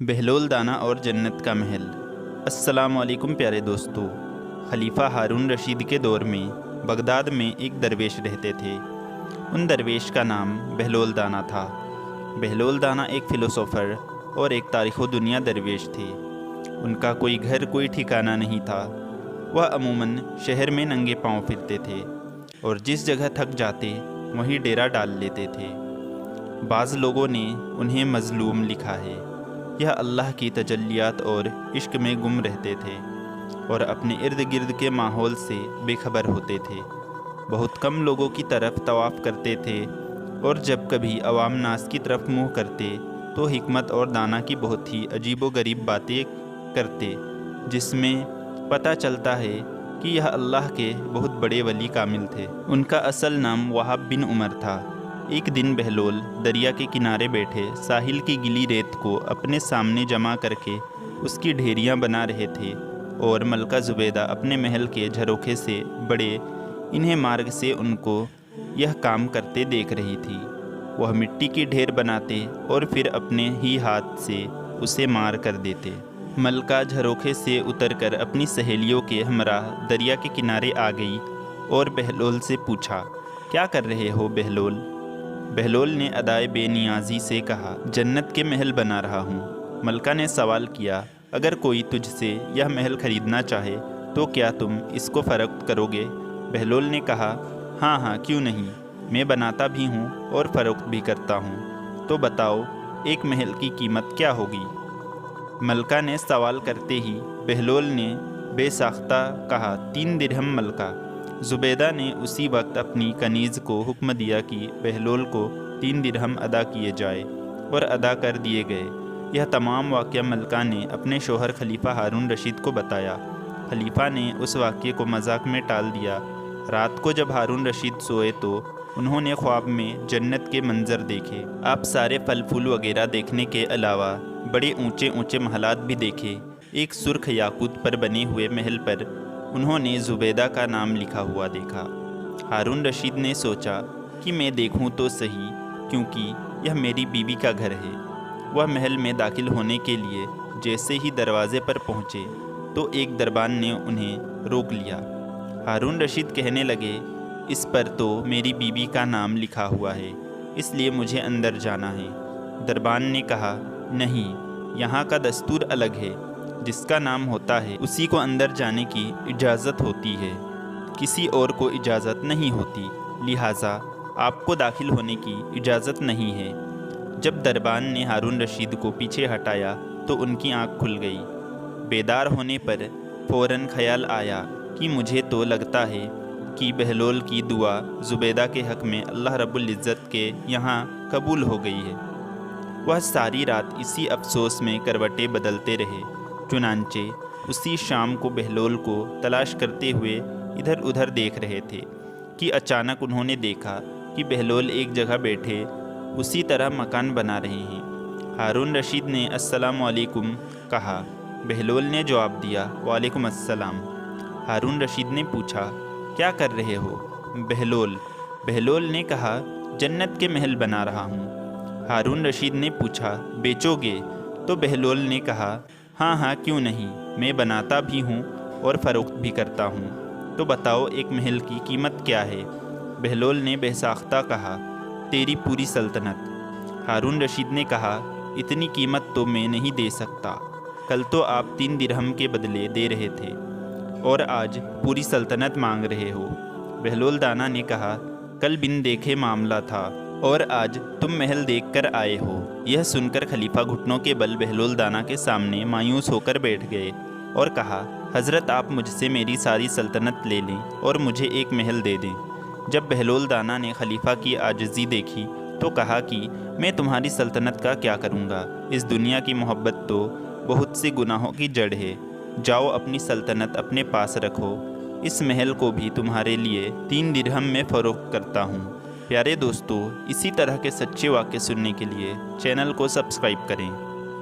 बहलोल दाना और जन्नत का महल। अस्सलाम वालेकुम प्यारे दोस्तों। खलीफा हारून रशीद के दौर में बगदाद में एक दरवेश रहते थे। उन दरवेश का नाम बहलोल दाना था। बहलोल दाना एक फ़िलोसोफ़र और एक तारीख़ो दुनिया दरवेश थे। उनका कोई घर कोई ठिकाना नहीं था। वह अमूमन शहर में नंगे पाँव फिरते थे और जिस जगह थक जाते वहीं डेरा डाल लेते थे। बाज़ लोगों ने उन्हें मज़लूम लिखा है। यह अल्लाह की तजल्लियात और इश्क में गुम रहते थे और अपने इर्द गिर्द के माहौल से बेखबर होते थे। बहुत कम लोगों की तरफ तवाफ़ करते थे और जब कभी अवाम नास की तरफ मुँह करते तो हिकमत और दाना की बहुत ही अजीबो गरीब बातें करते, जिसमें पता चलता है कि यह अल्लाह के बहुत बड़े वली कामिल थे। उनका असल नाम वहाब बिन उमर था। एक दिन बहलोल दरिया के किनारे बैठे साहिल की गीली रेत को अपने सामने जमा करके उसकी ढेरियां बना रहे थे और मलका ज़ुबैदा अपने महल के झरोखे से बड़े इन्हें मार्ग से उनको यह काम करते देख रही थी। वह मिट्टी की ढेर बनाते और फिर अपने ही हाथ से उसे मार कर देते। मलका झरोखे से उतरकर अपनी सहेलियों के हमराह दरिया के किनारे आ गई और बहलोल से पूछा, क्या कर रहे हो बहलोल? बहलोल ने अदाए बेनियाजी से कहा, जन्नत के महल बना रहा हूँ। मलका ने सवाल किया, अगर कोई तुझसे यह महल खरीदना चाहे तो क्या तुम इसको फ़रोख्त करोगे? बहलोल ने कहा, हाँ हाँ क्यों नहीं, मैं बनाता भी हूँ और फ़रोख्त भी करता हूँ। तो बताओ एक महल की कीमत क्या होगी? मलका ने सवाल करते ही बहलोल ने बेसाख्ता कहा, 3 दिरहम मलका। ज़ुबैदा ने उसी वक्त अपनी कनीज़ को हुक्म दिया कि बहलोल को 3 दिरहम अदा किए जाए और अदा कर दिए गए। यह तमाम वाक़या मलका ने अपने शोहर खलीफा हारून रशीद को बताया। खलीफा ने उस वाक़ये को मजाक में टाल दिया। रात को जब हारून रशीद सोए तो उन्होंने ख्वाब में जन्नत के मंजर देखे। आप सारे फल फूल वगैरह देखने के अलावा बड़े ऊंचे ऊंचे महलात भी देखे। एक सुर्ख याकूत पर बने हुए महल पर उन्होंने ज़ुबैदा का नाम लिखा हुआ देखा। हारून रशीद ने सोचा कि मैं देखूं तो सही, क्योंकि यह मेरी बीवी का घर है। वह महल में दाखिल होने के लिए जैसे ही दरवाजे पर पहुँचे तो एक दरबान ने उन्हें रोक लिया। हारून रशीद कहने लगे, इस पर तो मेरी बीवी का नाम लिखा हुआ है, इसलिए मुझे अंदर जाना है। दरबान ने कहा, नहीं, यहाँ का दस्तूर अलग है। जिसका नाम होता है उसी को अंदर जाने की इजाज़त होती है, किसी और को इजाज़त नहीं होती, लिहाजा आपको दाखिल होने की इजाज़त नहीं है। जब दरबान ने हारून रशीद को पीछे हटाया तो उनकी आंख खुल गई। बेदार होने पर फ़ौरन ख्याल आया कि मुझे तो लगता है कि बहलोल की दुआ ज़ुबैदा के हक़ में अल्लाह रब्बुल इज़्ज़त के यहाँ कबूल हो गई है। वह सारी रात इसी अफसोस में करवटें बदलते रहे। चुनांचे उसी शाम को बहलोल को तलाश करते हुए इधर उधर देख रहे थे कि अचानक उन्होंने देखा कि बहलोल एक जगह बैठे उसी तरह मकान बना रहे हैं। हारून रशीद ने अस्सलाम वालेकुम कहा। बहलोल ने जवाब दिया, वालेकुम अस्सलाम। हारून रशीद ने पूछा, क्या कर रहे हो? बहलोल ने कहा, जन्नत के महल बना रहा हूँ। हारून रशीद ने पूछा, बेचोगे? तो बहलोल ने कहा, हाँ हाँ क्यों नहीं, मैं बनाता भी हूँ और फ़रोख्त भी करता हूँ। तो बताओ एक महल की कीमत क्या है? बहलोल ने बेसाख्ता कहा, तेरी पूरी सल्तनत। हारून रशीद ने कहा, इतनी कीमत तो मैं नहीं दे सकता। कल तो आप 3 दिरहम के बदले दे रहे थे और आज पूरी सल्तनत मांग रहे हो। बहलोल दाना ने कहा, कल बिन देखे मामला था और आज तुम महल देखकर आए हो। यह सुनकर खलीफा घुटनों के बल बहलोल दाना के सामने मायूस होकर बैठ गए और कहा, हज़रत आप मुझसे मेरी सारी सल्तनत ले लें और मुझे एक महल दे दें। जब बहलोल दाना ने खलीफा की आजिज़ी देखी तो कहा कि मैं तुम्हारी सल्तनत का क्या करूँगा? इस दुनिया की मोहब्बत तो बहुत से गुनाहों की जड़ है। जाओ अपनी सल्तनत अपने पास रखो। इस महल को भी तुम्हारे लिए 3 दिरहम में फ़रोख्त करता हूँ। प्यारे दोस्तों, इसी तरह के सच्चे वाक़ये सुनने के लिए चैनल को सब्सक्राइब करें।